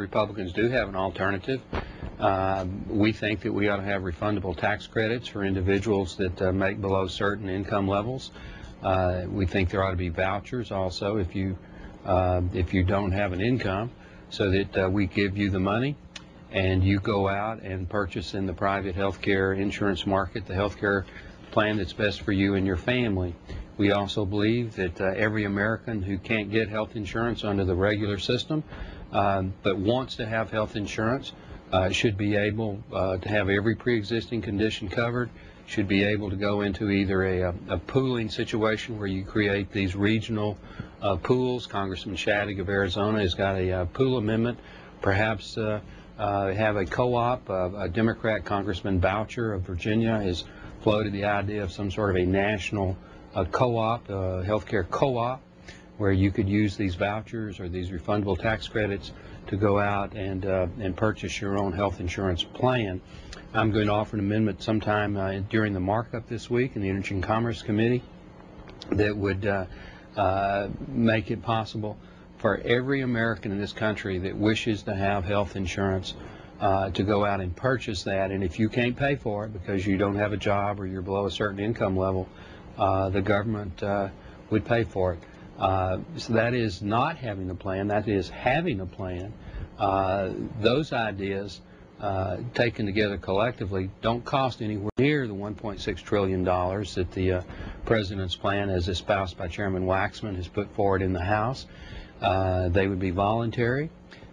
Republicans do have an alternative. We think that we ought to have refundable tax credits for individuals that make below certain income levels. We think there ought to be vouchers also if you don't have an income, so that we give you the money and you go out and purchase in the private health care insurance market the health care plan that's best for you and your family. We also believe that every American who can't get health insurance under the regular system but wants to have health insurance should be able to have every pre-existing condition covered, should be able to go into either a pooling situation where you create these regional pools. Congressman Shadegg of Arizona has got a pool amendment. Perhaps have a co-op. A Democrat, Congressman Boucher of Virginia, has floated the idea of some sort of a national co-op, healthcare co-op, where you could use these vouchers or these refundable tax credits to go out and purchase your own health insurance plan. I'm going to offer an amendment sometime during the markup this week in the Energy and Commerce Committee that would make it possible for every American in this country that wishes to have health insurance to go out and purchase that. And if you can't pay for it because you don't have a job or you're below a certain income level, the government would pay for it. So that is not having a plan, that is having a plan. Those ideas taken together collectively don't cost anywhere near the $1.6 trillion that the President's plan, as espoused by Chairman Waxman, has put forward in the House. They would be voluntary,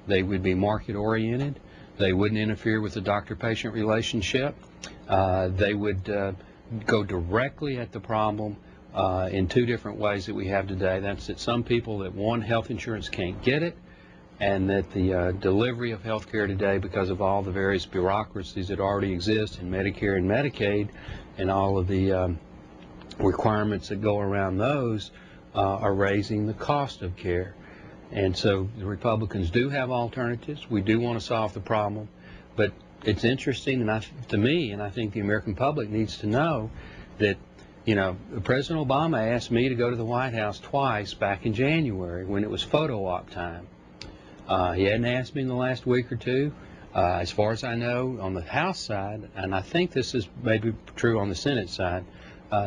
they would be market-oriented, they wouldn't interfere with the doctor-patient relationship, they would go directly at the problem in two different ways that we have today. That's that some people that want health insurance can't get it, and that the delivery of health care today, because of all the various bureaucracies that already exist in Medicare and Medicaid and all of the requirements that go around those, are raising the cost of care. And so the Republicans do have alternatives. We do want to solve the problem, but it's interesting to me, and I think the American public needs to know that, you know, President Obama asked me to go to the White House twice back in January when it was photo op time. He hadn't asked me in the last week or two. As far as I know, on the House side, and I think this is maybe true on the Senate side,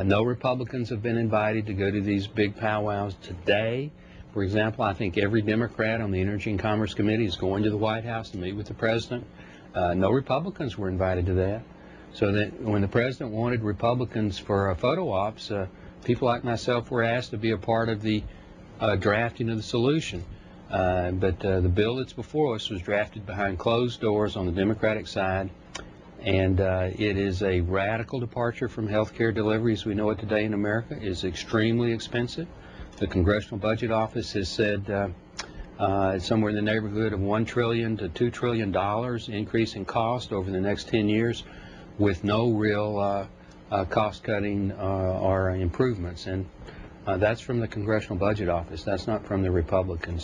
no Republicans have been invited to go to these big powwows today. For example, I think every Democrat on the Energy and Commerce Committee is going to the White House to meet with the President. No Republicans were invited to that. So that when the President wanted Republicans for photo ops, people like myself were asked to be a part of the drafting of the solution. But the bill that's before us was drafted behind closed doors on the Democratic side, and it is a radical departure from health care delivery as we know it today in America. It is extremely expensive. The Congressional Budget Office has said somewhere in the neighborhood of $1 trillion to $2 trillion increase in cost over the next 10 years with no real cost cutting or improvements. And that's from the Congressional Budget Office. That's not from the Republicans.